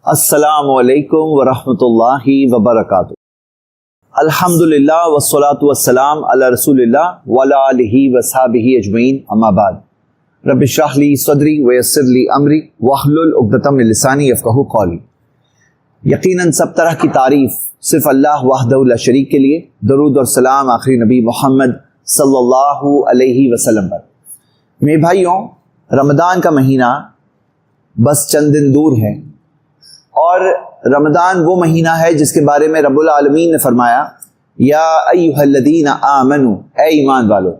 السلام علیکم ورحمۃ اللہ وبرکاتہ۔ الحمدللہ والصلاۃ والسلام علی رسول اللہ وعلی آلہ وصحبہ اجمعین، اما بعد۔ رب اشرح لی صدری ویسر لی امری واحلل عقدۃ من لسانی یفقہوا قولی۔ یقیناً سب طرح کی تعریف صرف اللہ وحدہ لا شریک کے لیے، درود اور سلام آخری نبی محمد صلی اللہ علیہ وسلم پر۔ میرے بھائیوں، رمضان کا مہینہ بس چند دن دور ہے، اور رمضان وہ مہینہ ہے جس کے بارے میں رب العالمین نے فرمایا، یا ایھا الذین آمنوا، اے ایمان والو،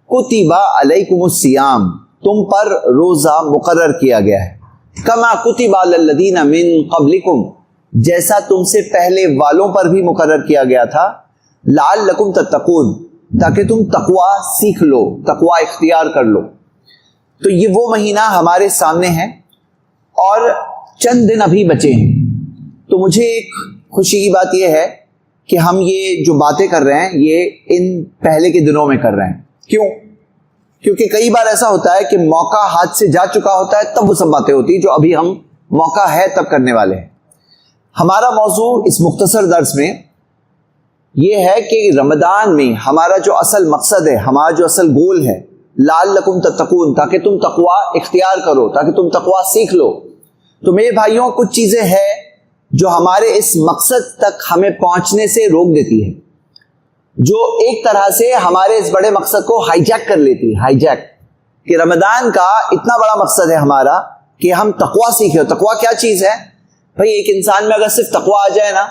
کتب علیکم الصیام، تم پر روزہ مقرر کیا گیا ہے، کما کتب علی الذین من قبلکم، جیسا تم سے پہلے والوں پر بھی مقرر کیا گیا تھا، لعلکم تتقون، تاکہ تم تقوی سیکھ لو، تقوی اختیار کر لو۔ تو یہ وہ مہینہ ہمارے سامنے ہے اور چند دن ابھی بچے ہیں۔ تو مجھے ایک خوشی کی بات یہ ہے کہ ہم یہ جو باتیں کر رہے ہیں یہ ان پہلے کے دنوں میں کر رہے ہیں۔ کیوں؟ کیونکہ کئی بار ایسا ہوتا ہے کہ موقع ہاتھ سے جا چکا ہوتا ہے، تب وہ سب باتیں ہوتی ہیں جو ابھی ہم موقع ہے تب کرنے والے ہیں۔ ہمارا موضوع اس مختصر درس میں یہ ہے کہ رمضان میں ہمارا جو اصل مقصد ہے، ہمارا جو اصل گول ہے، لعلکم تتقون، تاکہ تم تقوی اختیار کرو، تاکہ تم تقوی سیکھ لو۔ تو میرے بھائیوں، کچھ چیزیں ہیں جو ہمارے اس مقصد تک ہمیں پہنچنے سے روک دیتی ہے، جو ایک طرح سے ہمارے اس بڑے مقصد کو ہائی جیک کر لیتی ہے۔ ہائی جیک کہ رمضان کا اتنا بڑا مقصد ہے ہمارا کہ ہم تقوی سیکھیں۔ تقوی کیا چیز ہے بھائی؟ ایک انسان میں اگر صرف تقوی آ جائے نا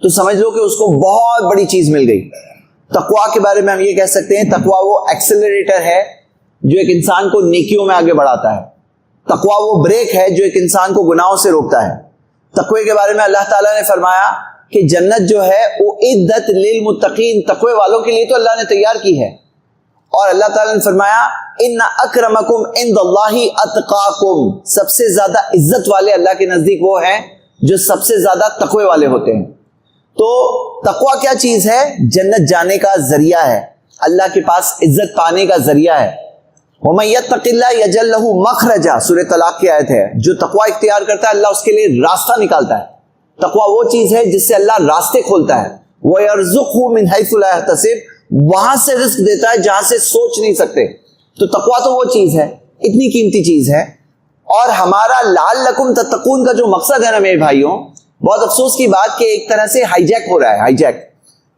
تو سمجھ لو کہ اس کو بہت بڑی چیز مل گئی۔ تقوی کے بارے میں ہم یہ کہہ سکتے ہیں، تقوی وہ ایکسلریٹر ہے جو ایک انسان کو نیکیوں میں آگے بڑھاتا ہے۔ تقوی وہ بریک ہے جو ایک انسان کو گناہوں سے روکتا ہے۔ تقوی کے بارے میں اللہ تعالیٰ نے فرمایا کہ جنت جو ہے وہ عدت للمتقین، تقوی والوں کے لیے تو اللہ نے تیار کی ہے۔ اور اللہ تعالیٰ نے فرمایا ان اکرمکم عند اللہ اتقاکم، سب سے زیادہ عزت والے اللہ کے نزدیک وہ ہیں جو سب سے زیادہ تقوی والے ہوتے ہیں۔ تو تقوی کیا چیز ہے؟ جنت جانے کا ذریعہ ہے، اللہ کے پاس عزت پانے کا ذریعہ ہے۔ وَمَن يَتَّقِ اللَّهَ يَجْعَل لَّهُ مَخْرَجًا، سورۃ طلاق کی آیت ہے۔ جو تقوی اختیار کرتا ہے اللہ اس کے لیے راستہ نکالتا ہے۔ تقوی وہ چیز ہے جس سے اللہ راستے کھولتا ہے۔ وَيَرْزُقْهُ مِنْ حَيْثُ لَا يَحْتَسِبُ، وہاں سے رزق دیتا ہے جہاں سے سوچ نہیں سکتے۔ تو تقوی تو وہ چیز ہے، اتنی قیمتی چیز ہے۔ اور ہمارا لعلکم تتقون کا جو مقصد ہے نا میرے بھائیوں، بہت افسوس کی بات کہ ایک طرح سے ہائی جیک ہو رہا ہے۔ ہائی جیک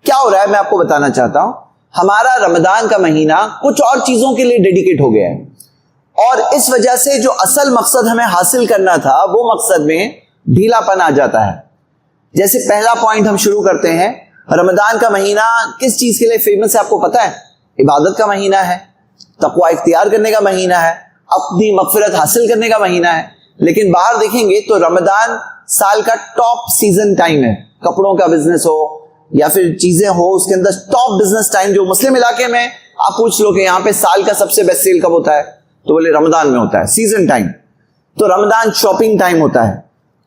کیا ہو رہا ہے میں آپ کو بتانا چاہتا ہوں۔ ہمارا رمضان کا مہینہ کچھ اور چیزوں کے لیے ڈیڈیکیٹ ہو گیا ہے، اور اس وجہ سے جو اصل مقصد ہمیں حاصل کرنا تھا وہ مقصد میں ڈھیلا پن آ جاتا ہے۔ جیسے پہلا پوائنٹ ہم شروع کرتے ہیں، رمضان کا مہینہ کس چیز کے لیے فیمس ہے آپ کو پتا ہے؟ عبادت کا مہینہ ہے، تقوی اختیار کرنے کا مہینہ ہے، اپنی مغفرت حاصل کرنے کا مہینہ ہے۔ لیکن باہر دیکھیں گے تو رمضان سال کا ٹاپ سیزن ٹائم ہے۔ کپڑوں کا بزنس ہو یا پھر چیزیں ہو، اس کے اندر ٹاپ بزنس ٹائم جو مسلم علاقے میں آپ پوچھ لو کہ یہاں پہ سال کا سب سے بیسٹ سیل کب ہوتا ہے تو بولے رمضان میں ہوتا ہے، سیزن ٹائم۔ تو رمضان شاپنگ ٹائم ہوتا ہے،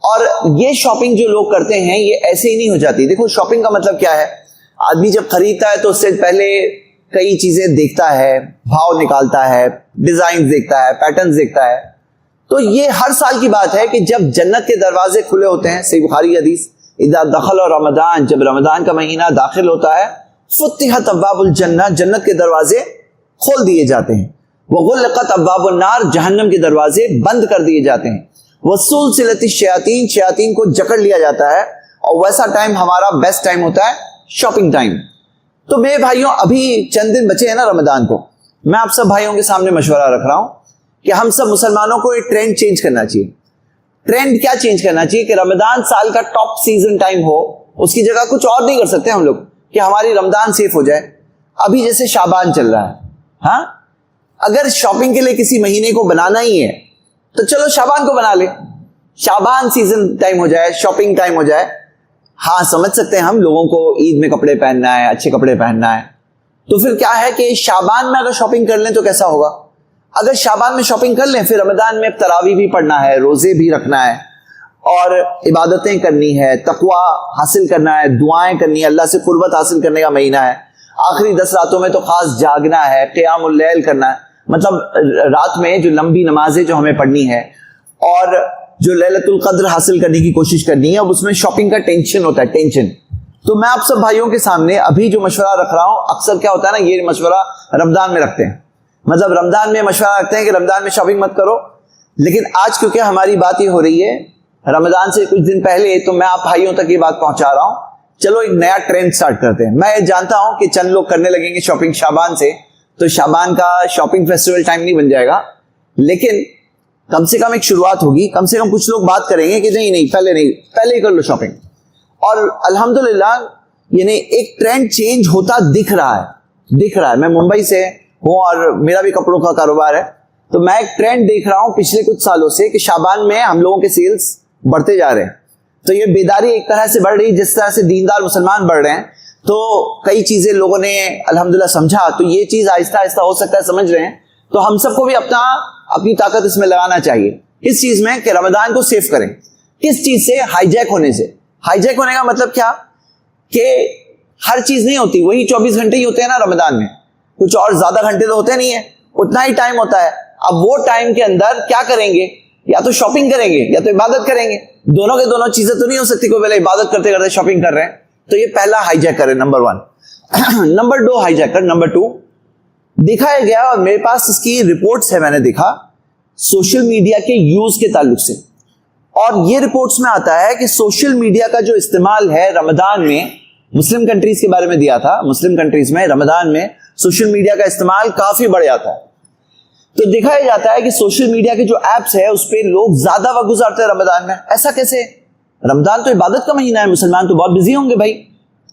اور یہ شاپنگ جو لوگ کرتے ہیں یہ ایسے ہی نہیں ہو جاتی۔ دیکھو شاپنگ کا مطلب کیا ہے؟ آدمی جب خریدتا ہے تو اس سے پہلے کئی چیزیں دیکھتا ہے، بھاؤ نکالتا ہے، ڈیزائن دیکھتا ہے، پیٹرنز دیکھتا ہے۔ تو یہ ہر سال کی بات ہے کہ جب جنت کے دروازے کھلے ہوتے ہیں، صحیح بخاری حدیث، اذا دخل رمضان، جب رمضان کا مہینہ داخل ہوتا ہے، فتحت ابواب الجنہ، جنت کے دروازے کھول دیے جاتے ہیں۔ وغلقت ابواب النار، جہنم کے دروازے بند کر دیے جاتے ہیں۔ وسلسلت الشیاطین، شیاطین کو جکڑ لیا جاتا ہے۔ اور ویسا ٹائم ہمارا بیسٹ ٹائم ہوتا ہے شاپنگ ٹائم۔ تو میرے بھائیوں، ابھی چند دن بچے ہیں نا رمضان کو، میں آپ سب بھائیوں کے سامنے مشورہ رکھ رہا ہوں کہ ہم سب مسلمانوں کو ایک ٹرینڈ چینج کرنا چاہیے۔ ٹرینڈ کیا چینج کرنا چاہیے؟ کہ رمضان سال کا ٹاپ سیزن ٹائم ہو، اس کی جگہ کچھ اور نہیں کر سکتے ہم لوگ کہ ہماری رمضان سیف ہو جائے۔ ابھی جیسے شعبان چل رہا ہے، ہاں، اگر شاپنگ کے لیے کسی مہینے کو بنانا ہی ہے تو چلو شعبان کو بنا لے، شعبان سیزن ٹائم ہو جائے، شاپنگ ٹائم ہو جائے۔ ہاں سمجھ سکتے ہیں ہم لوگوں کو عید میں کپڑے پہننا ہے، اچھے کپڑے پہننا ہے، تو پھر کیا ہے کہ شعبان میں اگر شاپنگ کر لیں تو کیسا ہوگا؟ اگر شعبان میں شاپنگ کر لیں، پھر رمضان میں تراویح بھی پڑھنا ہے، روزے بھی رکھنا ہے، اور عبادتیں کرنی ہے، تقوی حاصل کرنا ہے، دعائیں کرنی ہے، اللہ سے قربت حاصل کرنے کا مہینہ ہے۔ آخری 10 راتوں میں تو خاص جاگنا ہے، قیام اللیل کرنا ہے، مطلب رات میں جو لمبی نمازیں جو ہمیں پڑھنی ہے، اور جو لیلۃ القدر حاصل کرنے کی کوشش کرنی ہے, اب اس میں شاپنگ کا ٹینشن ہوتا ہے, ٹینشن. تو میں آپ سب بھائیوں کے سامنے ابھی جو مشورہ رکھ رہا ہوں, اکثر کیا ہوتا ہے نا, یہ مشورہ رمضان میں رکھتے ہیں, مطلب رمضان میں مشورہ رکھتے ہیں کہ رمضان میں شاپنگ مت کرو. لیکن آج کیونکہ ہماری بات یہ ہو رہی ہے رمضان سے کچھ دن پہلے, تو میں آپ بھائیوں تک یہ بات پہنچا رہا ہوں. چلو ایک نیا ٹرینڈ سٹارٹ کرتے ہیں. میں جانتا ہوں کہ چند لوگ کرنے لگیں گے شاپنگ شعبان سے, تو شعبان کا شاپنگ فیسٹیول ٹائم نہیں بن جائے گا, لیکن کم سے کم ایک شروعات ہوگی. کم سے کم کچھ لوگ بات کریں گے کہ نہیں پہلے ہی کر لو شاپنگ. اور الحمدللہ یعنی ایک ٹرینڈ چینج ہوتا دکھ رہا ہے. میں ممبئی سے ہوں اور میرا بھی کپڑوں کا کاروبار ہے, تو میں ایک ٹرینڈ دیکھ رہا ہوں پچھلے کچھ سالوں سے کہ شعبان میں ہم لوگوں کے سیلز بڑھتے جا رہے ہیں. تو یہ بیداری ایک طرح سے بڑھ رہی, جس طرح سے دیندار مسلمان بڑھ رہے ہیں, تو کئی چیزیں لوگوں نے الحمدللہ سمجھا, تو یہ چیز آہستہ آہستہ ہو سکتا ہے سمجھ رہے ہیں. تو ہم سب کو بھی اپنی طاقت اس میں لگانا چاہیے. اس چیز میں کہ رمضان کو سیو کریں. کس چیز سے؟ ہائی جیک ہونے سے. ہائی جیک ہونے کا مطلب کیا کہ ہر چیز نہیں ہوتی وہی 24 گھنٹے ہی ہوتے ہیں نا رمضان میں, کچھ اور زیادہ گھنٹے تو ہوتے نہیں ہیں, اتنا ہی ٹائم ہوتا ہے. اب وہ ٹائم کے اندر کیا کریں گے؟ یا تو شاپنگ کریں گے یا تو عبادت کریں گے. دونوں کے دونوں چیزیں تو نہیں ہو سکتی. کوئی پہلے عبادت کرتے کرتے شاپنگ کر رہے ہیں, تو یہ پہلا ہائی جیک کرے, نمبر 1. نمبر 2 ہائی جیک کر. نمبر 2 دکھایا گیا, اور میرے پاس اس کی رپورٹس ہے, میں نے دیکھا سوشل میڈیا کے یوز کے تعلق سے, اور یہ رپورٹس میں آتا ہے کہ سوشل میڈیا کا جو استعمال ہے رمضان میں, مسلم کنٹریز کے بارے میں دیا تھا, مسلم کنٹریز میں رمضان میں سوشل میڈیا کا استعمال کافی بڑھ جاتا ہے. تو دکھایا جاتا ہے کہ سوشل میڈیا کے جو ایپس ہے اس پہ لوگ زیادہ وقت گزارتے ہیں رمضان میں. ایسا کیسے؟ رمضان تو عبادت کا مہینہ ہے, مسلمان تو بہت بزی ہوں گے بھائی,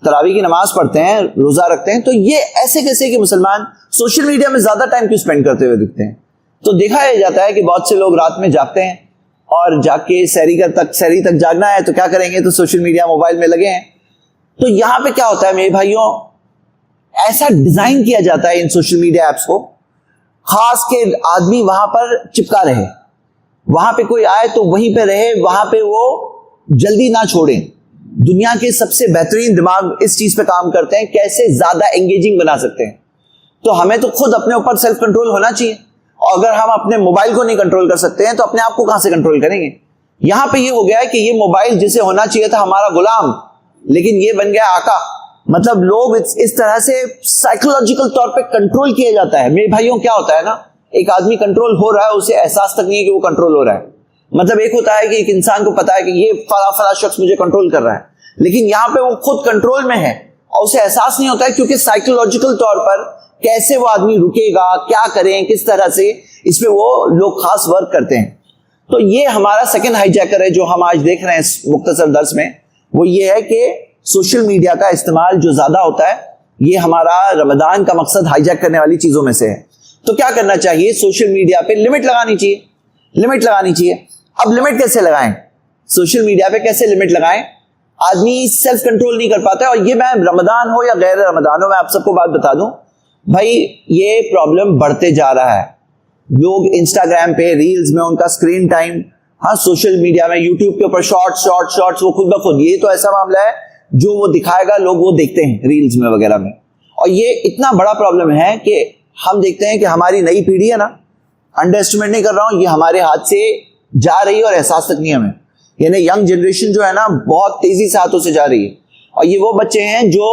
تراویح کی نماز پڑھتے ہیں, روزہ رکھتے ہیں, تو یہ ایسے کیسے کہ مسلمان سوشل میڈیا میں زیادہ ٹائم کیوں اسپینڈ کرتے ہوئے دکھتے ہیں؟ تو دکھایا جاتا ہے کہ بہت سے لوگ رات میں جاگتے ہیں, اور جاگ کے سحری تک جاگنا ہے تو کیا کریں گے؟ تو سوشل میڈیا موبائل میں لگے ہیں. تو یہاں پہ کیا ہوتا ہے میرے بھائیوں, ایسا ڈیزائن کیا جاتا ہے ان سوشل میڈیا ایپس کو, خاص کے آدمی وہاں پر چپکا رہے, وہاں پہ کوئی آئے تو وہیں پہ رہے, وہاں پہ وہ جلدی نہ چھوڑیں. دنیا کے سب سے بہترین دماغ اس چیز پہ کام کرتے ہیں, کیسے زیادہ انگیجنگ بنا سکتے ہیں. تو ہمیں تو خود اپنے اوپر سیلف کنٹرول ہونا چاہیے, اور اگر ہم اپنے موبائل کو نہیں کنٹرول کر سکتے ہیں تو اپنے آپ کو کہاں سے کنٹرول کریں گے؟ یہاں پہ یہ ہو گیا ہے کہ یہ موبائل جسے ہونا چاہیے تھا ہمارا غلام, لیکن یہ بن گیا آقا. مطلب لوگ اس طرح سے سائیکولوجیکل طور پہ کنٹرول کیا جاتا ہے. میرے بھائیوں کیا ہوتا ہے نا, ایک آدمی کنٹرول ہو رہا ہے, اسے احساس تک نہیں ہے کہ وہ کنٹرول ہو رہا ہے. مطلب ایک ہوتا ہے کہ ایک انسان کو پتا ہے کہ یہ فلاں شخص مجھے کنٹرول کر رہا ہے, لیکن یہاں پہ وہ خود کنٹرول میں ہے اور اسے احساس نہیں ہوتا ہے, کیونکہ سائیکولوجیکل طور پر کیسے وہ آدمی رکے گا, کیا کریں, کس طرح سے, اس پہ وہ لوگ خاص ورک کرتے ہیں. تو یہ ہمارا سیکنڈ ہائی جیکر ہے جو ہم آج دیکھ رہے ہیں اس مختصر درس میں. وہ یہ ہے کہ سوشل میڈیا کا استعمال جو زیادہ ہوتا ہے, یہ ہمارا رمضان کا مقصد ہائی جیک کرنے والی چیزوں میں سے ہے. تو کیا کرنا چاہیے؟ سوشل میڈیا پہ لمٹ لگانی چاہیے. اب لمٹ کیسے لگائیں؟ سوشل میڈیا پہ کیسے لمٹ لگائیں؟ آدمی سیلف کنٹرول نہیں کر پاتا ہے, اور یہ میں رمضان ہو یا غیر رمضان ہو, میں آپ سب کو بات بتا دوں بھائی, یہ پرابلم بڑھتے جا رہا ہے. لوگ انسٹاگرام پہ ریلز میں ان کا اسکرین ٹائم, سوشل میڈیا میں یوٹیوب کے اوپر شارٹس وہ خود بخود, یہ تو ایسا معاملہ ہے جو وہ دکھائے گا لوگ وہ دیکھتے ہیں ریلز میں وغیرہ میں. اور یہ اتنا بڑا پرابلم ہے کہ ہم دیکھتے ہیں کہ ہماری نئی پیڑھی ہے نا, انڈر اسٹیمیٹ نہیں کر رہا ہوں, یہ ہمارے ہاتھ سے جا رہی ہے اور احساس تک نہیں ہمیں. یعنی ینگ جنریشن جو ہے نا بہت تیزی سے ہاتھوں سے جا رہی ہے, اور یہ وہ بچے ہیں جو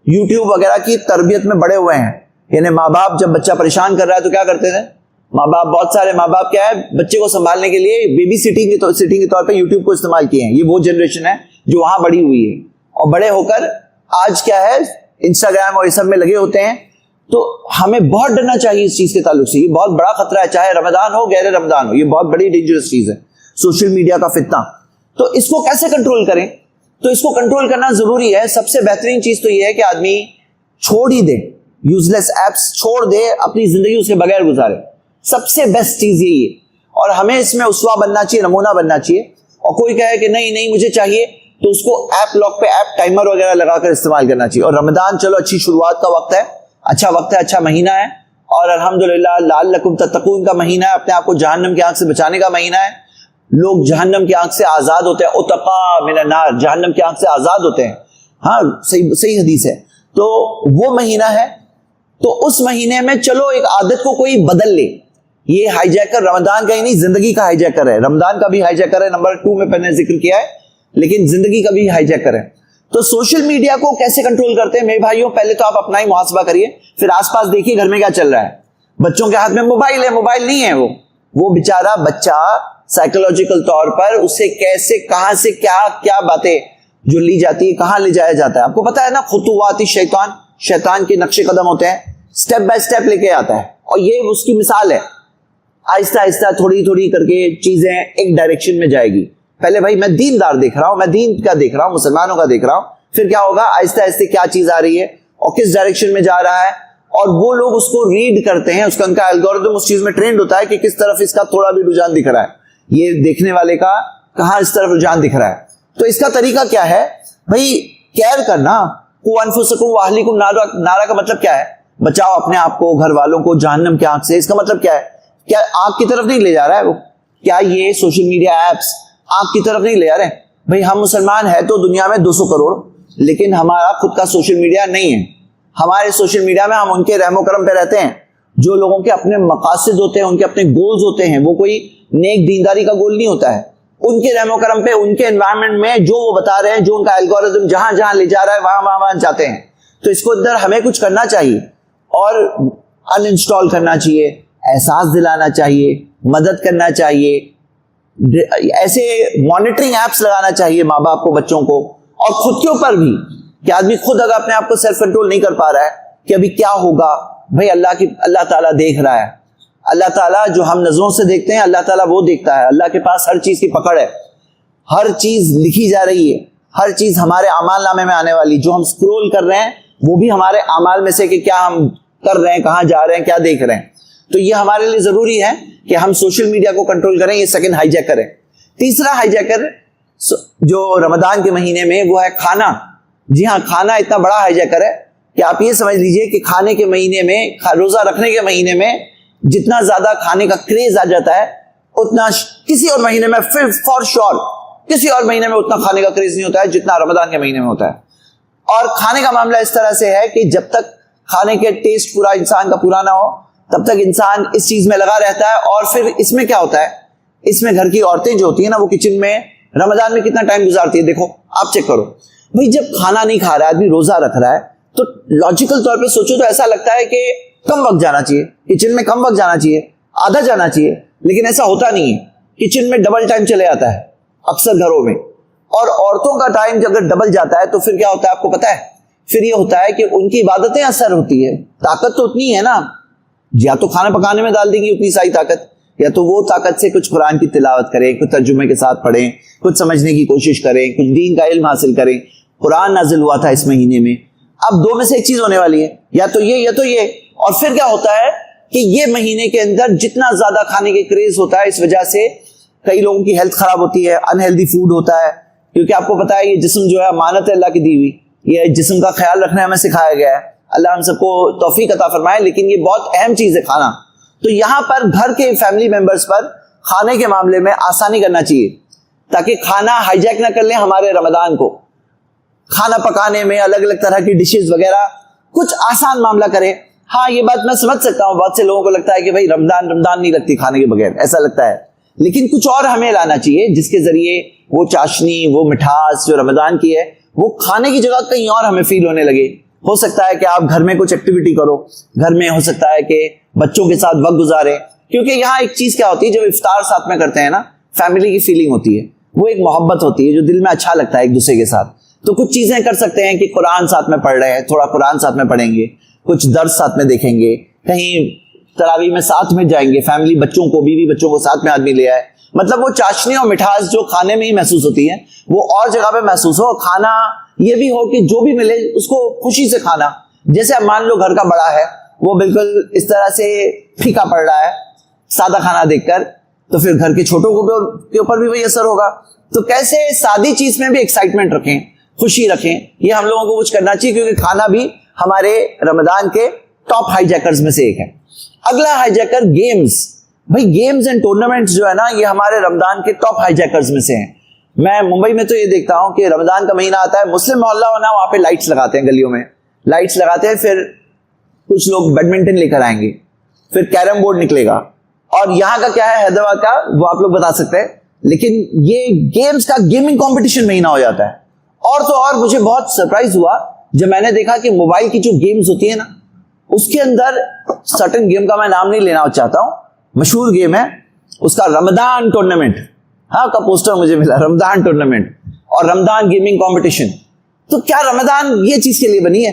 یوٹیوب وغیرہ کی تربیت میں بڑے ہوئے ہیں. یعنی ماں باپ جب بچہ پریشان کر رہا ہے تو کیا کرتے تھے ماں باپ؟ بہت سارے ماں باپ کیا ہے, بچے کو سنبھالنے کے لیے بیبی سٹنگ کے طور پہ یوٹیوب کو استعمال کیے ہیں. یہ وہ جنریشن ہے جو وہاں بڑی ہوئی ہے, اور بڑے ہو کر آج کیا ہے انسٹاگرام اور یہ سب میں لگے ہوتے ہیں. تو ہمیں بہت ڈرنا چاہیے اس چیز کے تعلق سے. یہ بہت بڑا خطرہ ہے, چاہے رمضان ہو غیر رمضان ہو, یہ بہت بڑی ڈینجرس چیز ہے سوشل میڈیا کا فتنہ. تو اس کو کیسے کنٹرول کریں؟ تو اس کو کنٹرول کرنا ضروری ہے. سب سے بہترین چیز تو یہ ہے کہ آدمی چھوڑ ہی دے, یوزلیس ایپس چھوڑ دے, اپنی زندگی اس کے بغیر گزارے. سب سے بیسٹ چیز یہی ہے, اور ہمیں اس میں اسوا بننا چاہیے, نمونہ بننا چاہیے. اور کوئی کہے کہ نہیں مجھے چاہیے, تو اس کو ایپ لاک پہ ایپ ٹائمر وغیرہ لگا کر استعمال کرنا چاہیے. اور رمضان چلو اچھی شروعات کا وقت ہے, اچھا وقت ہے, اچھا مہینہ ہے, اور الحمدللہ لعلکم تتقون کا مہینہ ہے, اپنے آپ کو جہنم کی آنکھ سے بچانے کا مہینہ ہے. لوگ جہنم کی آنکھ سے آزاد ہوتے ہیں, اتقا من النار, جہنم کی آنکھ سے آزاد ہوتے ہیں. ہاں صحیح حدیث ہے. تو وہ مہینہ ہے, تو اس مہینے میں چلو ایک عادت کو کوئی بدل لے. یہ ہائی جیکر رمضان کا ہی نہیں زندگی کا ہائی جیکر ہے. رمضان کا بھی ہائی جیکر ہے, نمبر 2 میں میں نے ذکر کیا ہے, لیکن زندگی کا بھی ہائی جیکر ہے. تو سوشل میڈیا کو کیسے کنٹرول کرتے ہیں میرے بھائیوں؟ پہلے تو آپ اپنا ہی محاسبہ کریے, پھر آس پاس دیکھیے گھر میں کیا چل رہا ہے. بچوں کے ہاتھ میں موبائل ہے, موبائل نہیں ہے, وہ بیچارہ بچہ سائیکولوجیکل طور پر اسے کیسے کہاں سے کیا باتیں جو لی جاتی ہے کہاں لے جایا جاتا ہے. آپ کو پتا ہے نا, خطوات شیطان کے نقش قدم ہوتے ہیں, سٹیپ بائی سٹیپ لے کے آتا ہے, اور یہ اس کی مثال ہے. آہستہ آہستہ تھوڑی تھوڑی کر کے چیزیں ایک ڈائریکشن میں جائے گی. پہلے بھائی میں دیندار دیکھ رہا ہوں, میں دین کا دیکھ رہا ہوں, مسلمانوں کا دیکھ رہا ہوں, پھر کیا ہوگا آہستہ آہستہ کیا چیز آ رہی ہے اور کس ڈائریکشن میں جا رہا ہے, اور وہ لوگ اس کو ریڈ کرتے ہیں, اس کا ان کا الگورتھم اس چیز میں ٹرینڈ ہوتا ہے کہ کس طرف اس کا تھوڑا بھی رجحان دکھ رہا ہے, یہ دیکھنے والے کا کہاں اس طرف رجحان دکھ رہا ہے. تو اس کا طریقہ کیا ہے بھائی؟ کیئر کرنا. قوا انفسکم واہلیکم نارا کا مطلب کیا ہے؟ بچاؤ اپنے آپ کو, گھر والوں کو جہنم کی آنکھ سے. اس کا مطلب کیا ہے؟ کیا آنکھ کی طرف نہیں لے جا رہا ہے وہ؟ کیا یہ سوشل میڈیا ایپس آنکھ کی طرف نہیں لے جا رہے ہیں؟ بھائی ہم مسلمان ہیں تو دنیا میں 200 کروڑ, لیکن ہمارا خود کا سوشل میڈیا نہیں ہے. ہمارے سوشل میڈیا میں ہم ان کے رحم و کرم پہ رہتے ہیں جو لوگوں کے اپنے مقاصد ہوتے ہیں, ان کے اپنے گولز ہوتے ہیں. وہ کوئی نیک دینداری کا گول نہیں ہوتا ہے. ان کے رحم و کرم پہ, ان کے انوائرمنٹ میں جو وہ بتا رہے ہیں, جو ان کا الگورتھم جہاں جہاں لے جا رہا ہے وہاں جاتے ہیں. تو اس کو اندر ہمیں کچھ کرنا چاہیے اور ان انسٹال کرنا چاہیے, احساس دلانا چاہیے, مدد کرنا چاہیے, ایسے مانیٹرنگ ایپس لگانا چاہیے ماں باپ کو, بچوں کو, اور خود کے اوپر بھی کہ آدمی خود اگر اپنے آپ کو سیلف کنٹرول نہیں کر پا رہا ہے کہ ابھی کیا ہوگا, بھائی اللہ تعالیٰ دیکھ رہا ہے. اللہ تعالیٰ جو ہم نظروں سے دیکھتے ہیں, اللہ تعالیٰ وہ دیکھتا ہے. اللہ کے پاس ہر چیز کی پکڑ ہے, ہر چیز لکھی جا رہی ہے, ہر چیز ہمارے اعمال نامے میں آنے والی. جو ہم سکرول کر رہے ہیں وہ بھی ہمارے اعمال میں سے کہ کیا ہم کر رہے ہیں, کہاں جا رہے ہیں, کیا دیکھ رہے ہیں. تو یہ ہمارے لیے ضروری ہے کہ ہم سوشل میڈیا کو کنٹرول کریں. یہ سیکنڈ ہائی جیکر ہے. تیسرا ہائی جیکر جو رمضان کے مہینے میں وہ ہے کھانا. جی ہاں, کھانا اتنا بڑا ہائی جیکر ہے کہ آپ یہ سمجھ لیجئے کہ کھانے کے مہینے میں, روزہ رکھنے کے مہینے میں جتنا زیادہ کھانے کا کریز آ جاتا ہے, اتنا کسی اور مہینے میں فار شور کسی اور مہینے میں اتنا کھانے کا کریز نہیں ہوتا ہے جتنا رمضان کے مہینے میں ہوتا ہے. اور کھانے کا معاملہ اس طرح سے ہے کہ جب تک کھانے کے ٹیسٹ پورا انسان کا پورا نہ ہو تب تک انسان اس چیز میں لگا رہتا ہے. اور پھر اس میں کیا ہوتا ہے, اس میں گھر کی عورتیں جو ہوتی ہیں نا, وہ کچن میں رمضان میں کتنا ٹائم گزارتی ہے. دیکھو آپ چیک کرو بھائی, جب کھانا نہیں کھا رہا ہے آدمی, روزہ رکھ رہا ہے, تو لاجیکل طور پہ سوچو تو ایسا لگتا ہے کہ کم وقت جانا چاہیے کچن میں, کم وقت جانا چاہیے, آدھا جانا چاہیے. لیکن ایسا ہوتا نہیں ہے. کچن میں ڈبل ٹائم چلے جاتا ہے اکثر گھروں میں. اور عورتوں کا ٹائم اگر ڈبل جاتا ہے تو پھر کیا ہوتا ہے آپ کو پتا ہے؟ پھر یہ ہوتا ہے کہ ان کی عبادتیں اثر ہوتی ہے. طاقت تو اتنی ہے نا, یا تو کھانا پکانے میں ڈال دیں گی اتنی ساری طاقت, یا تو وہ طاقت سے کچھ قرآن کی تلاوت کریں, کچھ ترجمے کے ساتھ پڑھیں, کچھ سمجھنے کی کوشش کریں, کچھ دین کا علم حاصل کریں. قرآن نازل ہوا تھا اس مہینے میں. اب 2 میں سے ایک چیز ہونے والی ہے, یا تو یہ یا تو یہ. اور پھر کیا ہوتا ہے کہ یہ مہینے کے اندر جتنا زیادہ کھانے کے کریز ہوتا ہے, اس وجہ سے کئی لوگوں کی ہیلتھ خراب ہوتی ہے, انہیلدی فوڈ ہوتا ہے. کیونکہ آپ کو پتا ہے یہ جسم جو ہے امانت ہے اللہ کی دی ہوئی, یہ جسم کا خیال رکھنا ہمیں سکھایا گیا ہے. اللہ ہم سب کو توفیق عطا فرمائے. لیکن یہ بہت اہم چیز ہے کھانا. تو یہاں پر گھر کے فیملی ممبرز پر کھانے کے معاملے میں آسانی کرنا چاہیے تاکہ کھانا ہائی جیک نہ کر لیں ہمارے رمضان کو. کھانا پکانے میں الگ الگ طرح کی ڈشز وغیرہ کچھ آسان معاملہ کرے. ہاں یہ بات میں سمجھ سکتا ہوں, بہت سے لوگوں کو لگتا ہے کہ بھائی رمضان نہیں لگتی کھانے کے بغیر, ایسا لگتا ہے. لیکن کچھ اور ہمیں لانا چاہیے جس کے ذریعے وہ چاشنی, وہ مٹھاس جو رمضان کی ہے وہ کھانے کی جگہ کہیں اور ہمیں فیل ہونے لگے. ہو سکتا ہے کہ آپ گھر میں کچھ ایکٹیویٹی کرو, گھر میں ہو سکتا ہے کہ بچوں کے ساتھ وقت گزارے. کیونکہ یہاں ایک چیز کیا ہوتی ہے, جب افطار ساتھ میں کرتے ہیں نا, فیملی کی فیلنگ ہوتی ہے, وہ ایک محبت ہوتی ہے جو دل میں اچھا لگتا ہے ایک دوسرے کے ساتھ. تو کچھ چیزیں کر سکتے ہیں کہ قرآن ساتھ میں پڑھ رہے ہیں, تھوڑا قرآن ساتھ میں پڑھیں گے, کچھ درس ساتھ میں دیکھیں گے, کہیں تراویح میں ساتھ میں جائیں گے, فیملی بچوں کو, بیوی بچوں کو ساتھ میں آدمی لے آئے. مطلب وہ چاشنی اور مٹھاس جو کھانے میں ہی محسوس ہوتی ہے وہ اور جگہ پہ محسوس ہو. کھانا یہ بھی ہو کہ جو بھی ملے اس کو خوشی سے کھانا. جیسے اب مان لو گھر کا بڑا ہے, وہ بالکل اس طرح سے پھیکا پڑ رہا ہے سادہ کھانا دیکھ کر, تو پھر گھر کے چھوٹوں کو کے اوپر بھی وہی اثر ہوگا. تو کیسے سادی چیز میں بھی ایکسائٹمنٹ رکھیں, خوشی رکھیں, یہ ہم لوگوں کو کچھ کرنا چاہیے. کیونکہ کھانا بھی ہمارے رمضان کے ٹاپ ہائی جیکرز میں سے ایک ہے. اگلا ہائی جیکر گیمز. بھائی گیمز اینڈ ٹورنامنٹس جو ہے نا, یہ ہمارے رمضان کے ٹاپ ہائی جیکرز میں سے ہیں. میں ممبئی میں تو یہ دیکھتا ہوں کہ رمضان کا مہینہ آتا ہے, مسلم محلہ ہونا, وہاں پہ لائٹس لگاتے ہیں, گلیوں میں لائٹس لگاتے ہیں. پھر کچھ لوگ بیڈمنٹن لے کر آئیں گے, پھر کیرم بورڈ نکلے گا, اور یہاں کا کیا ہے حیدرآباد کا وہ آپ لوگ بتا سکتے ہیں. لیکن یہ گیمز کا گیمنگ کمپٹیشن مہینہ ہو جاتا ہے. اور تو اور مجھے بہت سرپرائز ہوا جب میں نے دیکھا کہ موبائل کی جو گیمز ہوتی ہیں نا اس کے اندر سرٹن گیم کا میں نام نہیں لینا چاہتا ہوں, مشہور گیم ہے اس کا رمضان ٹورنامنٹ. ہاں کا پوسٹر مجھے ملا, رمضان ٹورنامنٹ اور رمضان گیمنگ کمپٹیشن. تو کیا رمضان یہ چیز کے لیے بنی ہے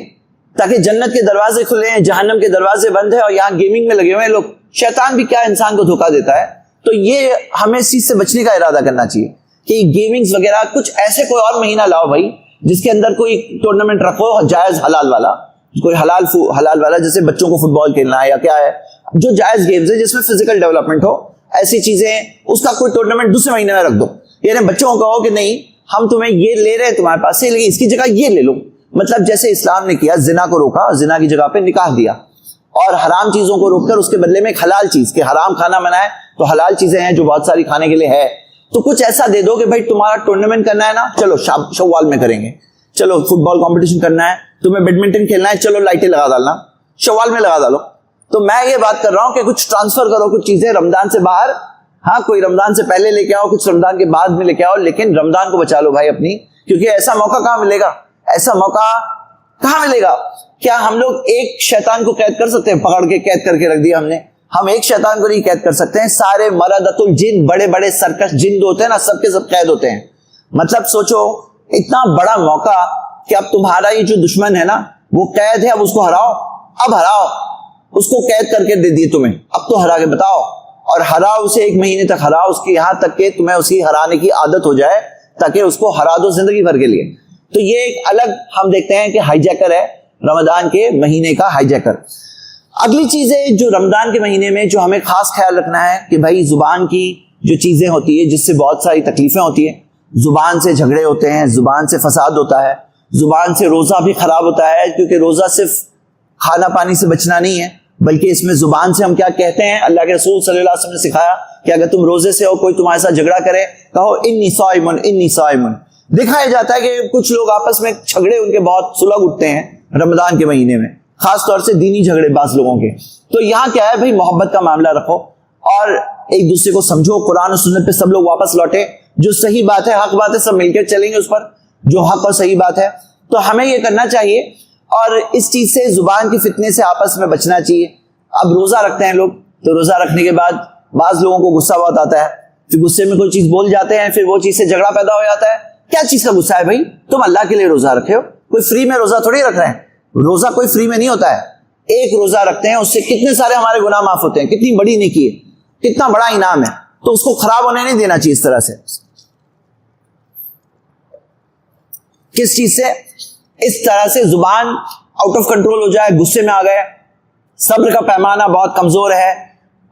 تاکہ جنت کے دروازے کھلے ہیں, جہنم کے دروازے بند ہیں, اور یہاں گیمنگ میں لگے ہوئے ہیں لوگ. شیطان بھی کیا انسان کو دھوکہ دیتا ہے. تو یہ ہمیں اس چیز سے بچنے کا ارادہ کرنا چاہیے کہ گیمنگز وغیرہ کچھ ایسے کوئی اور مہینہ لاؤ بھائی جس کے اندر کوئی ٹورنامنٹ رکھو جائز حلال والا, کوئی حلال والا, جیسے بچوں کو فٹ بال کھیلنا ہے یا کیا ہے, جو جائز گیمز ہے جس میں فزیکل ڈیولپمنٹ ہو, ایسی چیزیں اس کا کوئی ٹورنامنٹ دوسرے مہینے میں رکھ دو. یعنی بچوں کو کہو کہ نہیں ہم تمہیں یہ لے رہے ہیں تمہارے پاس سے, لیکن اس کی جگہ یہ لے لو. مطلب جیسے اسلام نے کیا, زنا کو روکا, زنا کی جگہ پہ نکاح دیا, اور حرام چیزوں کو روک کر اس کے بدلے میں ایک حلال چیز, کہ حرام کھانا منع ہے تو حلال چیزیں ہیں جو بہت ساری کھانے کے لیے ہے, تو کچھ ایسا دے دو کہ بھائی تمہارا ٹورنامنٹ کرنا ہے نا, چلو شوال میں کریں گے. چلو فٹ بال کمپٹیشن کرنا ہے, تمہیں بیڈمنٹن کھیلنا ہے, چلو لائٹیں لگا ڈالنا, شوال میں لگا ڈالو. تو میں یہ بات کر رہا ہوں کہ کچھ ٹرانسفر کرو کچھ چیزیں رمضان سے باہر. ہاں کوئی رمضان سے پہلے لے کے آؤ, کچھ رمضان کے بعد میں لے کے آؤ, لیکن رمضان کو بچا لو بھائی اپنی, کیونکہ ایسا موقع کہاں ملے گا, ایسا موقع کہاں ملے گا. کیا ہم لوگ ایک شیطان کو قید کر سکتے ہیں؟ پکڑ کے قید کر کے رکھ دیا ہم نے. ہم ایک شیطان کو نہیں قید کر سکتے ہیں, سارے مردۃ الجن, بڑے بڑے سرکش جن ہوتے ہیں نا, سب کے سب قید ہوتے ہیں. مطلب سوچو اتنا بڑا موقع کہ اب تمہارا یہ جو دشمن ہے نا وہ قید ہے, اب اس کو ہراؤ, اب ہراؤ اس کو, قید کر کے دے دیے تمہیں, اب تو ہرا کے بتاؤ, اور ہراؤ اسے, ایک مہینے تک ہراؤ اس کی, یہاں تک کہ تمہیں اسی ہرانے کی عادت ہو جائے تاکہ اس کو ہرا دو زندگی بھر کے لیے. تو یہ ایک الگ ہم دیکھتے ہیں کہ ہائی جیکر ہے رمضان کے مہینے کا, ہائی جیکر. اگلی چیز ہے جو رمضان کے مہینے میں جو ہمیں خاص خیال رکھنا ہے کہ بھائی زبان کی جو چیزیں ہوتی ہے جس سے بہت ساری تکلیفیں ہوتی ہیں, زبان سے جھگڑے ہوتے ہیں, زبان سے فساد ہوتا ہے, زبان سے روزہ بھی خراب ہوتا ہے, کیونکہ روزہ صرف کھانا پانی سے بچنا نہیں ہے بلکہ اس میں زبان سے ہم کیا کہتے ہیں. اللہ کے رسول صلی اللہ علیہ وسلم نے سکھایا کہ اگر تم روزے سے ہو, کوئی تمہارے ساتھ جھگڑا کرے, کہو انی صائمن انی صائمن. دکھایا جاتا ہے کہ کچھ لوگ آپس میں جھگڑے ان کے بہت سلگ اٹھتے ہیں رمضان کے مہینے میں, خاص طور سے دینی جھگڑے بعض لوگوں کے. تو یہاں کیا ہے بھائی, محبت کا معاملہ رکھو اور ایک دوسرے کو سمجھو, قرآن و سنت پہ سب لوگ واپس لوٹے, جو صحیح بات ہے, حق بات ہے, سب مل کر چلیں گے اس پر, جو حق اور صحیح بات ہے. تو ہمیں یہ کرنا چاہیے, اور اس چیز سے زبان کی فتنے سے آپس میں بچنا چاہیے. اب روزہ رکھتے ہیں لوگ, تو روزہ رکھنے کے بعد بعض لوگوں کو غصہ بہت آتا ہے, پھر غصے میں کوئی چیز بول جاتے ہیں, پھر وہ چیز سے جھگڑا پیدا ہو جاتا ہے. کیا چیز کا غصہ ہے بھائی؟ تم اللہ کے لیے روزہ رکھے ہو, کوئی فری میں روزہ تھوڑی رکھ رہے ہیں, روزہ کوئی فری میں نہیں ہوتا ہے. ایک روزہ رکھتے ہیں اس سے کتنے سارے ہمارے گناہ معاف ہوتے ہیں, کتنی بڑی نیکی ہے, کتنا بڑا انعام ہے. تو اس کو خراب ہونے نہیں دینا چاہیے اس طرح سے. کس چیز سے؟ اس طرح سے زبان آؤٹ آف کنٹرول ہو جائے, غصے میں آ گئے, صبر کا پیمانہ بہت کمزور ہے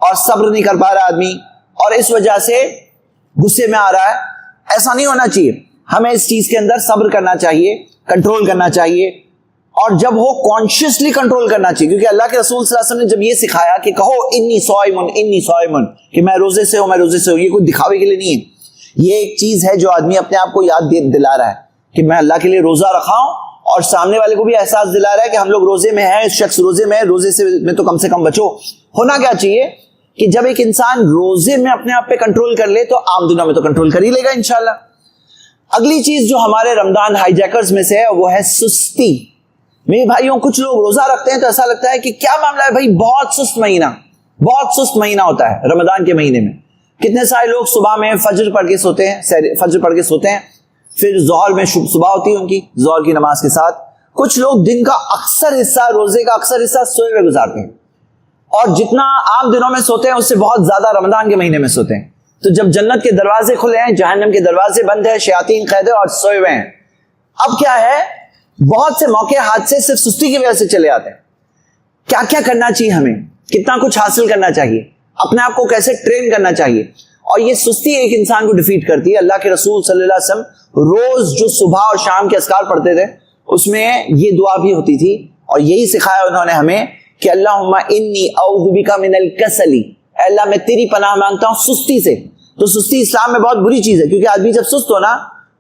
اور صبر نہیں کر پا رہا آدمی, اور اس وجہ سے غصے میں آ رہا ہے. ایسا نہیں ہونا چاہیے. ہمیں اس چیز کے اندر صبر کرنا چاہیے, کنٹرول کرنا چاہیے, اور جب ہو کانشیسلی کنٹرول کرنا چاہیے, کیونکہ اللہ کے رسول صلی اللہ علیہ وسلم نے جب یہ سکھایا کہ کہو انی صائمن انی صائمن, کہ میں روزے سے ہوں, میں روزے سے ہوں, یہ کوئی دکھاوے کے لیے نہیں ہے. یہ ایک چیز ہے جو آدمی اپنے آپ کو یاد دلا رہا ہے کہ میں اللہ کے لیے روزہ رکھا ہوں, اور سامنے والے کو بھی احساس دلا رہا ہے کہ ہم لوگ روزے میں ہیں, شخص روزے میں ہے, روزے سے تو کم بچو. ہونا کیا چاہیے کہ جب ایک انسان روزے میں اپنے آپ پہ کنٹرول کر لے تو عام دنوں میں تو کنٹرول کر ہی لے گا انشاءاللہ. اگلی چیز جو ہمارے رمضان ہائی جیکرز میں سے ہے وہ ہے سستی. میرے بھائیوں, کچھ لوگ روزہ رکھتے ہیں تو ایسا لگتا ہے کہ کیا معاملہ ہے بھائی, بہت سست مہینہ, بہت سست مہینہ ہوتا ہے رمضان کے مہینے میں. کتنے سارے لوگ صبح میں فجر پڑھ کے سوتے ہیں, پھر ظہر میں صبح ہوتی ہے ان کی, ظہر کی نماز کے ساتھ. کچھ لوگ دن کا اکثر حصہ, روزے کا اکثر حصہ سوئے ہوئے گزارتے ہیں, اور جتنا عام دنوں میں سوتے ہیں اس سے بہت زیادہ رمضان کے مہینے میں سوتے ہیں. تو جب جنت کے دروازے کھلے ہیں, جہنم کے دروازے بند ہیں, شیاطین قید ہے اور سوئے ہوئے ہیں. اب کیا ہے, بہت سے موقع ہاتھ سے صرف سستی کی وجہ سے چلے آتے ہیں. کیا کیا کرنا چاہیے ہمیں, کتنا کچھ حاصل کرنا چاہیے, اپنے آپ کو کیسے ٹرین کرنا چاہیے, اور یہ سستی ایک انسان کو ڈیفیٹ کرتی ہے. اللہ کے رسول صلی اللہ علیہ وسلم روز جو صبح اور شام کے اذکار پڑھتے تھے اس میں یہ دعا بھی ہوتی تھی, اور یہی سکھایا انہوں نے ہمیں کہ اللہم انی اعوذ بک من الکسل, اے اللہ میں تیری پناہ مانگتا ہوں سستی سے. تو سستی اسلام میں بہت بری چیز ہے, کیونکہ آدمی جب سست ہو نا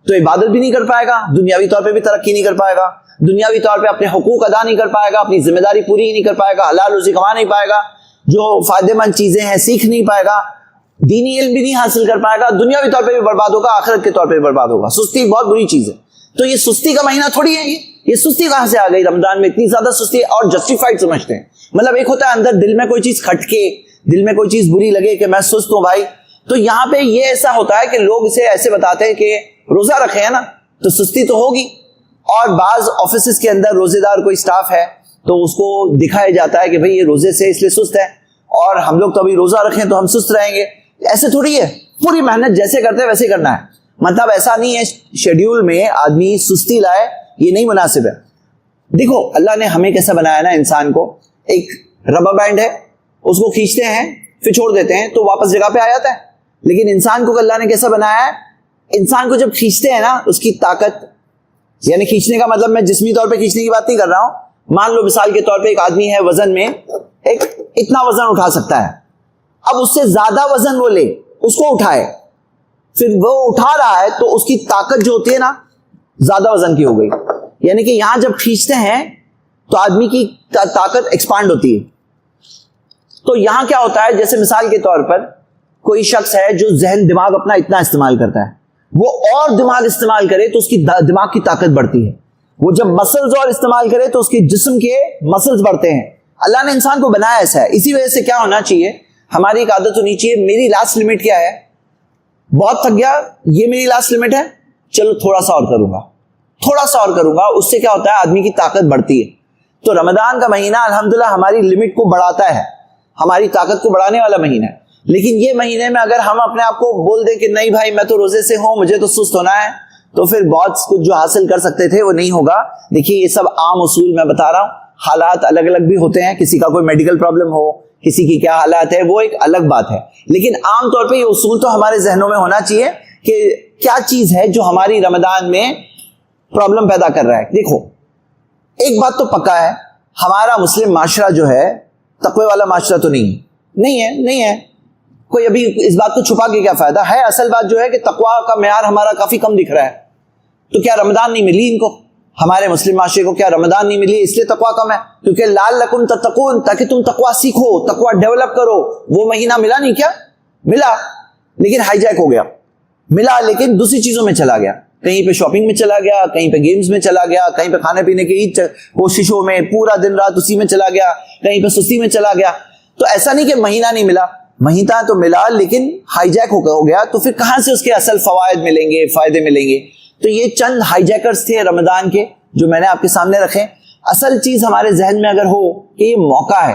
تو عبادت بھی نہیں کر پائے گا, دنیاوی طور پہ بھی ترقی نہیں کر پائے گا, دنیاوی طور پہ اپنے حقوق ادا نہیں کر پائے گا, اپنی ذمہ داری پوری نہیں کر پائے گا, حلال روزی کما نہیں پائے گا. جو فائدہ مند چیزیں ہیں سیکھ نہیں پائے گا, دینی علم بھی نہیں حاصل کر پائے گا, دنیاوی طور پہ بھی برباد ہوگا, آخرت کے طور پہ بھی برباد ہوگا. سستی ایک بہت بری چیز ہے. تو یہ سستی کا مہینہ تھوڑی ہے, یہ سستی کہاں سے آ گئی رمضان میں اتنی زیادہ سستی, اور جسٹیفائڈ سمجھتے ہیں. مطلب ایک ہوتا ہے اندر دل میں کوئی چیز کھٹکے, دل میں کوئی چیز بری لگے کہ میں سست ہوں بھائی, تو یہاں پہ یہ ایسا ہوتا ہے کہ لوگ اسے ایسے بتاتے ہیں کہ روزہ رکھے ہیں نا تو سستی تو ہوگی. اور بعض آفیسز کے اندر روزے دار کوئی سٹاف ہے تو اس کو دکھایا جاتا ہے کہ بھئی یہ روزے سے اس لیے سست ہے, اور ہم لوگ تو ابھی روزہ رکھیں تو ہم سست رہیں گے. ایسے تھوڑی ہے, پوری محنت جیسے کرتے ہیں ویسے کرنا ہے. مطلب ایسا نہیں ہے شیڈیول میں آدمی سستی لائے, یہ نہیں مناسب ہے. دیکھو اللہ نے ہمیں کیسا بنایا نا, انسان کو ایک ربر بینڈ ہے, اس کو کھینچتے ہیں پھر چھوڑ دیتے ہیں تو واپس جگہ پہ آ جاتا ہے. لیکن انسان کو اللہ نے کیسا بنایا ہے, انسان کو جب کھینچتے ہیں نا اس کی طاقت, یعنی کھینچنے کا مطلب میں جسمی طور پہ کھینچنے کی بات نہیں کر رہا ہوں. مان لو مثال کے طور پہ ایک آدمی ہے وزن میں ایک اتنا وزن اٹھا سکتا ہے, اب اس سے زیادہ وزن وہ لے, اس کو اٹھائے, پھر وہ اٹھا رہا ہے تو اس کی طاقت جو ہوتی ہے نا زیادہ وزن کی ہو گئی. یعنی کہ یہاں جب کھینچتے ہیں تو آدمی کی طاقت ایکسپانڈ ہوتی ہے. تو یہاں کیا ہوتا ہے, جیسے مثال کے طور پر کوئی شخص ہے جو ذہن دماغ اپنا اتنا استعمال کرتا ہے, وہ اور دماغ استعمال کرے تو اس کی دماغ کی طاقت بڑھتی ہے. وہ جب مسلز اور استعمال کرے تو اس کے جسم کے مسلز بڑھتے ہیں. اللہ نے انسان کو بنایا ایسا ہے. اسی وجہ سے کیا ہونا چاہیے, ہماری ایک عادت ہونی چاہیے, میری لاسٹ لمٹ کیا ہے, بہت تھک گیا, یہ میری لاسٹ لمٹ ہے, چلو تھوڑا سا اور کروں گا, تھوڑا سا اور کروں گا. اس سے کیا ہوتا ہے, آدمی کی طاقت بڑھتی ہے. تو رمضان کا مہینہ الحمدللہ ہماری لمٹ کو بڑھاتا ہے, ہماری طاقت کو بڑھانے والا مہینہ ہے. لیکن یہ مہینے میں اگر ہم اپنے آپ کو بول دیں کہ نہیں بھائی میں تو روزے سے ہوں, مجھے تو سست ہونا ہے, تو پھر بہت کچھ جو حاصل کر سکتے تھے وہ نہیں ہوگا. دیکھیے یہ سب عام اصول میں بتا رہا ہوں, حالات الگ الگ بھی ہوتے ہیں, کسی کا کوئی میڈیکل پرابلم ہو, کسی کی کیا حالات ہے, وہ ایک الگ بات ہے. لیکن عام طور پہ یہ اصول تو ہمارے ذہنوں میں ہونا چاہیے کہ کیا چیز ہے جو ہماری رمضان میں پرابلم پیدا کر رہا ہے. دیکھو ایک بات تو پکا ہے, ہمارا مسلم معاشرہ جو ہے تقوی والا معاشرہ تو نہیں ہے. کوئی ابھی اس بات کو چھپا کے کیا فائدہ ہے. اصل بات جو ہے کہ تقوی کا معیار ہمارا کافی کم دکھ رہا ہے. تو کیا رمضان نہیں ملی ان کو, ہمارے مسلم معاشرے کو کیا رمضان نہیں ملی اس لیے تقوی کم ہے؟ کیونکہ لعلکم تتقون, تاکہ تم تقوی سیکھو, تقوی ڈیولپ کرو. وہ مہینہ ملا نہیں, کیا ملا, لیکن ہائی جیک ہو گیا. ملا لیکن دوسری چیزوں میں چلا گیا, کہیں پہ شاپنگ میں چلا گیا, کہیں پہ گیمز میں چلا گیا, کہیں پہ کھانے پینے کی کوششوں میں پورا دن رات اسی میں چلا گیا, کہیں پہ سستی میں چلا گیا. تو ایسا نہیں کہ مہینہ نہیں ملا, مہینہ تو ملا لیکن ہائی جیک ہو گیا. تو پھر کہاں سے اس کے اصل فوائد ملیں گے, فائدے ملیں گے؟ تو یہ چند ہائی جیکرز تھے رمضان کے جو میں نے آپ کے سامنے رکھے. اصل چیز ہمارے ذہن میں اگر ہو کہ یہ موقع ہے,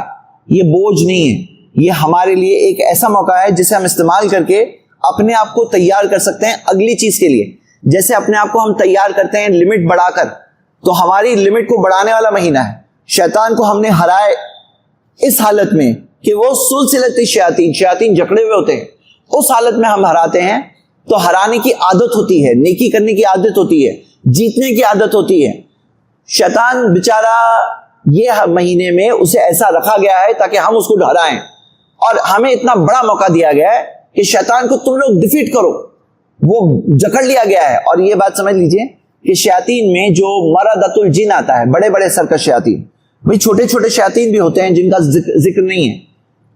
یہ بوجھ نہیں ہے, یہ ہمارے لیے ایک ایسا موقع ہے جسے ہم استعمال کر کے اپنے آپ کو تیار کر سکتے ہیں اگلی چیز کے لیے. جیسے اپنے آپ کو ہم تیار کرتے ہیں لمٹ بڑھا کر, تو ہماری لمٹ کو بڑھانے والا مہینہ ہے. شیطان کو ہم نے ہرائے اس حالت میں کہ وہ سلسلۃ شیاطین جکڑے ہوئے ہوتے ہیں, اس حالت میں ہم ہراتے ہیں. تو ہرانے کی عادت ہوتی ہے, نیکی کرنے کی عادت ہوتی ہے, جیتنے کی عادت ہوتی ہے. شیطان بیچارہ یہ مہینے میں اسے ایسا رکھا گیا ہے تاکہ ہم اس کو ہرائیں, اور ہمیں اتنا بڑا موقع دیا گیا ہے کہ شیطان کو تم لوگ ڈیفیٹ کرو, وہ جکڑ لیا گیا ہے. اور یہ بات سمجھ لیجئے کہ شیاطین میں جو مردۃ الجن آتا ہے, بڑے بڑے سرکش شیاطین, بھئی چھوٹے چھوٹے شیاطین بھی ہوتے ہیں جن کا ذکر نہیں ہے,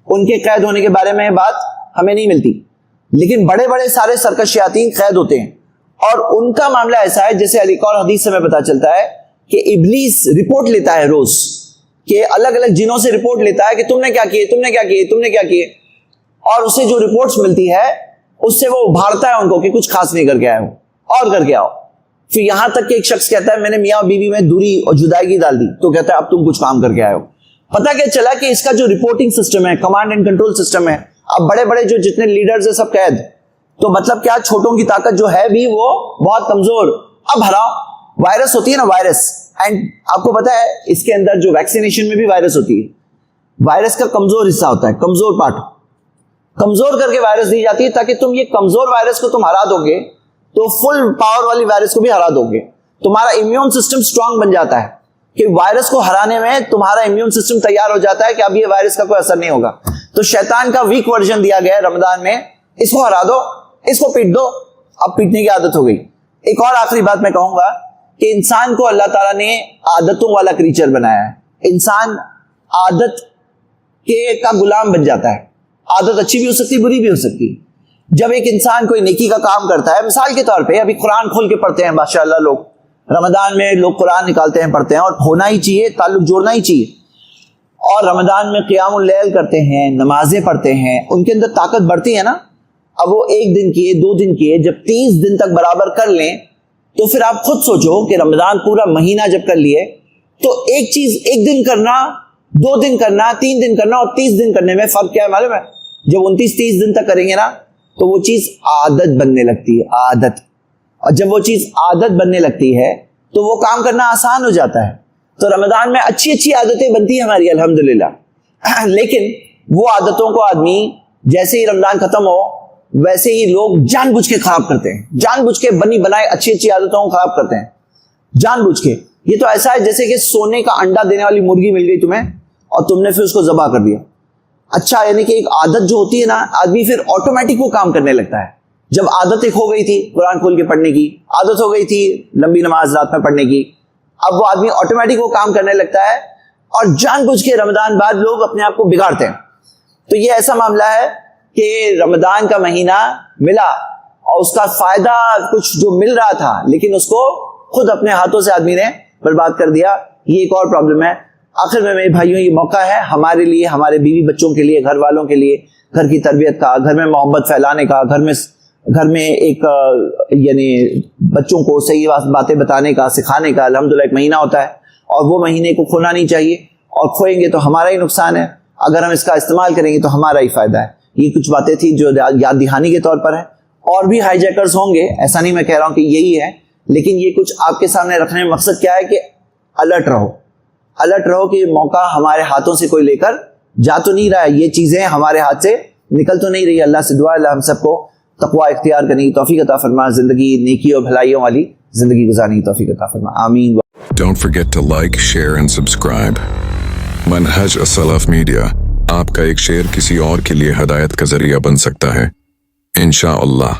ان کے قید ہونے کے بارے میں بات ہمیں نہیں ملتی, لیکن بڑے بڑے سارے سرکش شیاطین قید ہوتے ہیں. اور ان کا معاملہ ایسا ہے, جیسے علی اور حدیث سے میں پتا چلتا ہے کہ ابلیس رپورٹ لیتا ہے روز, کہ الگ الگ جنوں سے رپورٹ لیتا ہے کہ تم نے کیا کیے, تم نے کیا کیے, تم نے کیا کیے, اور اسے جو رپورٹس ملتی ہے اس سے وہ بھاڑتا ہے ان کو کہ کچھ خاص نہیں کر کے آئے ہو, اور کر کے آؤ. پھر یہاں تک کہ ایک شخص کہتا ہے میں نے میاں بیوی میں دوری اور جدائیگی ڈال دی, تو کہتا ہے اب تم کچھ کام کر کے آئے ہو. پتا کیا چلا کہ اس کا جو رپورٹنگ سسٹم ہے, کمانڈ اینڈ کنٹرول سسٹم ہے, اب بڑے بڑے جو جتنے لیڈرز ہیں سب قید. تو مطلب کیا, چھوٹوں کی طاقت جو ہے بھی وہ بہت کمزور. اب ہراؤ, وائرس ہوتی ہے نا وائرس, اینڈ آپ کو پتا ہے اس کے اندر جو ویکسینیشن میں بھی وائرس ہوتی ہے, وائرس کا کمزور حصہ ہوتا ہے, کمزور پارٹ, کمزور کر کے وائرس دی جاتی ہے تاکہ تم یہ کمزور وائرس کو تم ہرا دو گے تو فل پاور والی وائرس کو بھی ہرا دو گے. تمہارا امیون سسٹم سٹرونگ بن جاتا ہے کہ وائرس کو ہرانے میں تمہارا امیون سسٹم تیار ہو جاتا ہے کہ اب یہ وائرس کا کوئی اثر نہیں ہوگا. تو شیطان کا ویک ورژن دیا گیا ہے رمضان میں, اس کو ہرا دو, اس کو پیٹ دو. اب پیٹنے کی عادت ہو گئی. ایک اور آخری بات میں کہوں گا کہ انسان کو اللہ تعالیٰ نے عادتوں والا کریچر بنایا ہے. انسان عادت کا غلام بن جاتا ہے. عادت اچھی بھی ہو سکتی بری بھی ہو سکتی. جب ایک انسان کوئی نیکی کا کام کرتا ہے, مثال کے طور پہ ابھی قرآن کھول کے پڑھتے ہیں ماشاءاللہ لوگ, رمضان میں لوگ قرآن نکالتے ہیں پڑھتے ہیں, اور ہونا ہی چاہیے, تعلق جوڑنا ہی چاہیے. اور رمضان میں قیام اللیل کرتے ہیں, نمازیں پڑھتے ہیں, ان کے اندر طاقت بڑھتی ہے نا. اب وہ 1 دن کیے 2 دن کیے, جب 30 دن تک برابر کر لیں تو پھر آپ خود سوچو کہ رمضان پورا مہینہ جب کر لیے تو ایک چیز 1 دن کرنا, 2 دن کرنا, 3 دن کرنا اور 30 دن کرنے میں فرق کیا ہے معلوم ہے؟ جب 29-30 دن تک کریں گے نا تو وہ چیز عادت بننے لگتی ہے, عادت. اور جب وہ چیز عادت بننے لگتی ہے تو وہ کام کرنا آسان ہو جاتا ہے. تو رمضان میں اچھی اچھی عادتیں بنتی ہیں ہماری الحمدللہ. لیکن وہ عادتوں کو آدمی جیسے ہی رمضان ختم ہو ویسے ہی لوگ جان بوجھ کے خراب کرتے ہیں, جان بوجھ کے بنی بنائے اچھی اچھی عادتوں کو خراب کرتے ہیں جان بوجھ کے. یہ تو ایسا ہے جیسے کہ سونے کا انڈا دینے والی مرغی مل گئی تمہیں اور تم نے پھر اس کو ذبح کر دیا. اچھا, یعنی کہ ایک عادت جو ہوتی ہے نا, آدمی پھر آٹومیٹک وہ کام کرنے لگتا ہے. جب عادت ایک ہو گئی تھی قرآن کھول کے پڑھنے کی, عادت ہو گئی تھی لمبی نماز رات میں پڑھنے کی, اب وہ آدمی آٹومیٹک وہ کام کرنے لگتا ہے اور جان بوجھ کے رمضان بعد لوگ اپنے آپ کو بگاڑتے ہیں. تو یہ ایسا معاملہ ہے کہ رمضان کا مہینہ ملا اور اس کا فائدہ کچھ جو مل رہا تھا لیکن اس کو خود اپنے ہاتھوں سے آدمی نے برباد کر دیا. یہ ایک اور پرابلم ہے. آخر میں میرے بھائیوں یہ موقع ہے ہمارے لیے, ہمارے بیوی بچوں کے لیے, گھر والوں کے لیے, گھر کی تربیت کا, گھر میں محبت پھیلانے کا, گھر میں ایک یعنی بچوں کو صحیح باتیں بتانے کا, سکھانے کا. الحمدللہ ایک مہینہ ہوتا ہے اور وہ مہینے کو کھونا نہیں چاہیے, اور کھوئیں گے تو ہمارا ہی نقصان ہے. اگر ہم اس کا استعمال کریں گے تو ہمارا ہی فائدہ ہے. یہ کچھ باتیں تھیں جو یاد دہانی کے طور پر ہے. اور بھی ہائی جیکرز ہوں گے, ایسا نہیں میں کہہ رہا ہوں کہ یہی ہے, لیکن یہ کچھ آپ کے سامنے رکھنے میں مقصد کیا ہے کہ الرٹ رہو, الرٹ رہو کہ موقع ہمارے ہاتھوں سے کوئی لے کر جا تو نہیں رہا ہے, یہ چیزیں ہمارے ہاتھ سے نکل تو نہیں رہی. اللہ سے دعا اللہ ہم سب کو تقوی اختیار کرنے کی توفیق عطا فرما, زندگی نیکی اور بھلائیوں والی زندگی گزارنے کی توفیق عطا فرما. آمین. Don't forget to like, share and subscribe. منہج السلف میڈیا, آپ کا ایک شیئر کسی اور کے لیے ہدایت کا ذریعہ بن سکتا ہے. انشاءاللہ.